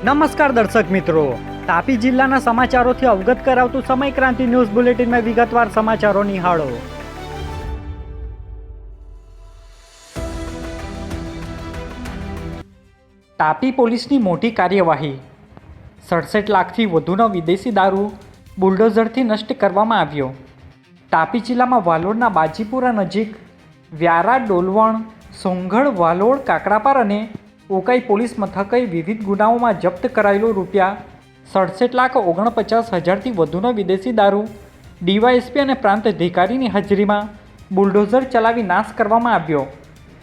નમસ્કાર દર્શક મિત્રો, તાપી જિલ્લાના સમાચારોથી અવગત કરાવતું સમય ક્રાંતિ ન્યૂઝ બુલેટિનમાં વિગતવાર સમાચારો નિહાળો. તાપી પોલીસની મોટી કાર્યવાહી. 67 લાખથી વધુનો વિદેશી દારૂ બુલડોઝરથી નષ્ટ કરવામાં આવ્યો. તાપી જિલ્લામાં વાલોડના બાજીપુરા નજીક વ્યારા, ડોલવણ, સોંગઢ, વાલોડ, કાકરાપાર અને ઉકાઈ પોલીસ મથકે વિવિધ ગુનાઓમાં જપ્ત કરાયેલો ₹67,49,000થી વધુનો વિદેશી દારૂ ડીવાયએસપી અને પ્રાંત અધિકારીની હાજરીમાં બુલડોઝર ચલાવી નાશ કરવામાં આવ્યો.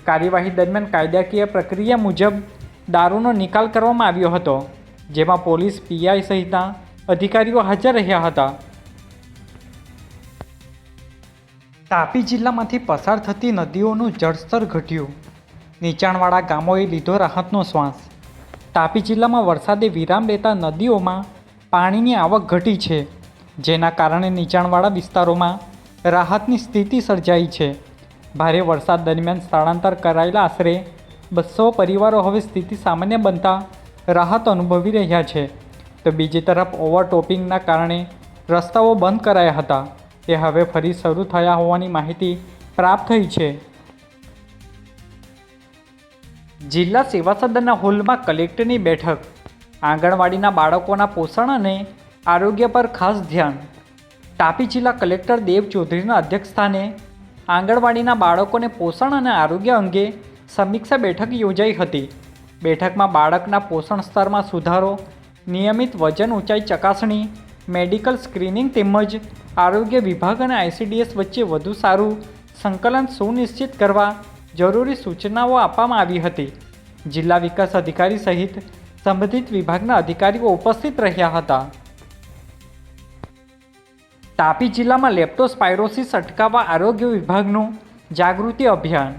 કાર્યવાહી દરમિયાન કાયદાકીય પ્રક્રિયા મુજબ દારૂનો નિકાલ કરવામાં આવ્યો હતો, જેમાં પોલીસ, પીઆઈ સહિતના અધિકારીઓ હાજર રહ્યા હતા. તાપી જિલ્લામાંથી પસાર થતી નદીઓનું જળસ્તર ઘટ્યું. નીચાણવાળા ગામોએ લીધો રાહતનો શ્વાસ. તાપી જિલ્લામાં વરસાદે વિરામ લેતા નદીઓમાં પાણીની આવક ઘટી છે, જેના કારણે નીચાણવાળા વિસ્તારોમાં રાહતની સ્થિતિ સર્જાઈ છે. ભારે વરસાદ દરમિયાન સ્થળાંતર કરાયેલા આશરે 200 પરિવારો હવે સ્થિતિ સામાન્ય બનતા રાહત અનુભવી રહ્યા છે. તો બીજી તરફ ઓવરટોપિંગના કારણે રસ્તાઓ બંધ કરાયા હતા, તે હવે ફરી શરૂ થયા હોવાની માહિતી પ્રાપ્ત થઈ છે. જિલ્લા સેવા સદનના હોલમાં કલેક્ટરની બેઠક. આંગણવાડીના બાળકોના પોષણ અને આરોગ્ય પર ખાસ ધ્યાન. તાપી જિલ્લા કલેક્ટર દેવ ચૌધરીના અધ્યક્ષસ્થાને આંગણવાડીના બાળકોને પોષણ અને આરોગ્ય અંગે સમીક્ષા બેઠક યોજાઈ હતી. બેઠકમાં બાળકના પોષણ સ્તરમાં સુધારો, નિયમિત વજન ઊંચાઈ ચકાસણી, મેડિકલ સ્ક્રીનિંગ તેમજ આરોગ્ય વિભાગ અને ICDS વચ્ચે વધુ સારું સંકલન સુનિશ્ચિત કરવા જરૂરી સૂચનાઓ આપવામાં આવી હતી. જિલ્લા વિકાસ અધિકારી સહિત સંબંધિત વિભાગના અધિકારીઓ ઉપસ્થિત રહ્યા હતા. તાપી જિલ્લામાં લેપ્ટોસ્પાયરોસિસ અટકાવવા આરોગ્ય વિભાગનું જાગૃતિ અભિયાન.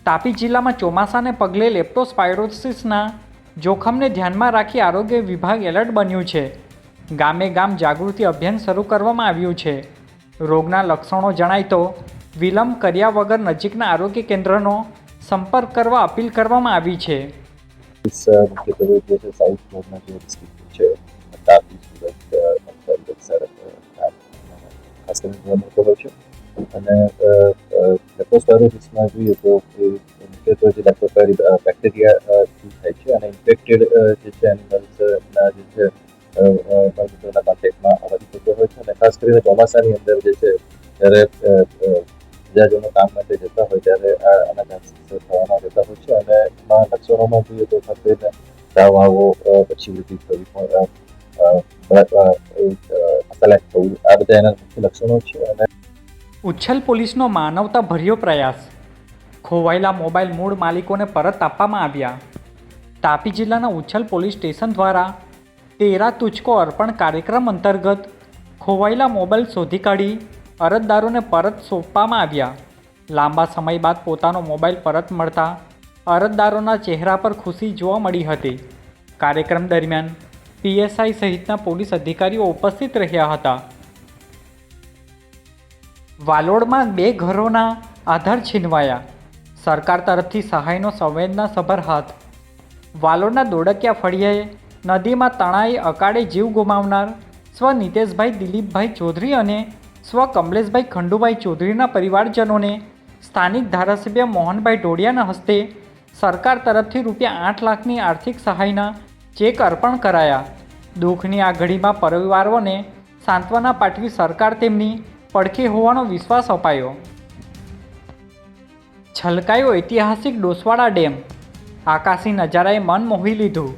તાપી જિલ્લામાં ચોમાસાને પગલે લેપ્ટોસ્પાયરોસિસના જોખમને ધ્યાનમાં રાખી આરોગ્ય વિભાગ એલર્ટ બન્યું છે. ગામે ગામ જાગૃતિ અભિયાન શરૂ કરવામાં આવ્યું છે. રોગના લક્ષણો જણાય તો વિલંબ કર્યા વગર નજીકના આરોગ્ય કેન્દ્રનો સંપર્ક કરવા અપીલ કરવામાં આવી છે. મુખ્યત્વે જે છે સાઉથ ઝોનના જે ડિસ્ટ્રિક્ટ છે, તાપી, સુરત, નવસારી, ખાસ કરીને જોવા મળતો હોય છે. અને લેપ્ટોસ્પાયરોસિસમાં જોઈએ તો એ મુખ્યત્વે જે લેપ્ટોસ્પાયરી બેક્ટેરિયાથી થાય છે અને ઇન્ફેક્ટેડ જે છે એનિમલ્સના જે છે મૃતોના કોન્ટેક્ટમાં આવવાથી થતો હોય છે. અને ખાસ કરીને ચોમાસાની અંદર જે છે જ્યારે પ્રજાજનો કામ માટે જતા હોય ત્યારે આના ચાન્સીસ થવાના જતા હોય છે. અને એમાં લક્ષણોમાં જોઈએ તો ખાસ કરીને તાવ આવવો, પછી ઉલટી થવી, મસાલા થવું, આ બધા એના મુખ્ય લક્ષણો છે. અને ઉચ્છલ પોલીસનો માનવતાભર્યો પ્રયાસ. ખોવાયેલા મોબાઈલ મૂળ માલિકોને પરત આપવામાં આવ્યા. તાપી જિલ્લાના ઉચ્છલ પોલીસ સ્ટેશન દ્વારા 13 તુચકો અર્પણ કાર્યક્રમ અંતર્ગત ખોવાયેલા મોબાઈલ શોધી કાઢી અરજદારોને પરત સોંપવામાં આવ્યા. લાંબા સમય બાદ પોતાનો મોબાઈલ પરત મળતા અરજદારોના ચહેરા પર ખુશી જોવા મળી હતી. કાર્યક્રમ દરમિયાન PSI સહિતના પોલીસ અધિકારીઓ ઉપસ્થિત રહ્યા હતા. વાલોડમાં 2 ઘરોના આધાર છીનવાયા. સરકાર તરફથી સહાયનો સંવેદનાસભર હાથ. વાલોડના દોડકિયા ફળિયાએ નદીમાં તણાઈ અકાળે જીવ ગુમાવનાર સ્વ નીતેશભાઈ દિલીપભાઈ ચૌધરી અને સ્વ કમલેશભાઈ ખંડુભાઈ ચૌધરીના પરિવારજનોને સ્થાનિક ધારાસભ્ય મોહનભાઈ ઢોડિયાના હસ્તે સરકાર તરફથી ₹8 લાખની આર્થિક સહાયના ચેક અર્પણ કરાયા. દુઃખની આ ઘડીમાં પરિવારોને સાંત્વના પાઠવી સરકાર તેમની પડખે હોવાનો વિશ્વાસ અપાયો. છલકાયો ઐતિહાસિક ડોસવાડા ડેમ. આકાશી નજારાએ મન મોહી લીધું.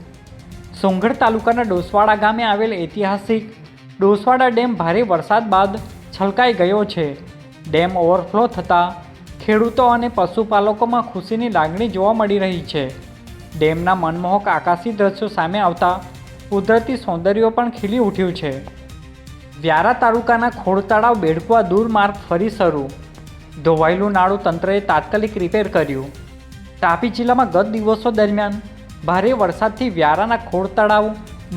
સોંગઢ તાલુકાના ડોસવાડા ગામે આવેલ ઐતિહાસિક ડોસવાડા ડેમ ભારે વરસાદ બાદ છલકાઈ ગયો છે. ડેમ ઓવરફ્લો થતાં ખેડૂતો અને પશુપાલકોમાં ખુશીની લાગણી જોવા મળી રહી છે. ડેમના મનમોહક આકાશી દ્રશ્યો સામે આવતા કુદરતી સૌંદર્ય પણ ખીલી ઉઠ્યું છે. વ્યારા તાલુકાના ખોડતળાવ બેડકુવા દૂર માર્ગ ફરી શરૂ. ધોવાયેલું નાળું તંત્રએ તાત્કાલિક રિપેર કર્યું. તાપી જિલ્લામાં ગત દિવસો દરમિયાન ભારે વરસાદથી વ્યારાના ખોડતળાવ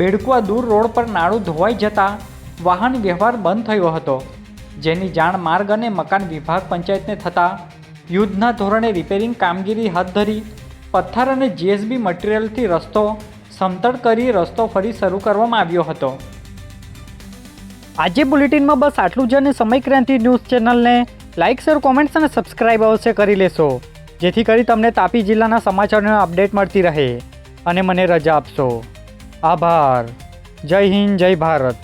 બેડકુવા દૂર રોડ પર નાળું ધોવાઈ જતાં વાહન વ્યવહાર બંધ થયો હતો, જેની જાણ માર્ગ અને મકાન વિભાગ પંચાયતને થતાં યુદ્ધના ધોરણે રિપેરિંગ કામગીરી હાથ ધરી પથ્થર અને GSB મટીરિયલથી રસ્તો સમતળ કરી રસ્તો ફરી શરૂ કરવામાં આવ્યો હતો. આજે બુલેટિનમાં બસ આટલું જ અને સમય ક્રાંતિ ન્યૂઝ ચેનલને લાઇક, શેર, કોમેન્ટ્સ અને સબસ્ક્રાઇબ અવશ્ય કરી લેશો, જેથી કરી તમને તાપી જિલ્લાના સમાચારોની અપડેટ મળતી રહે. અને મને રજા આપશો. આભાર. જય હિન્દ, જય ભારત.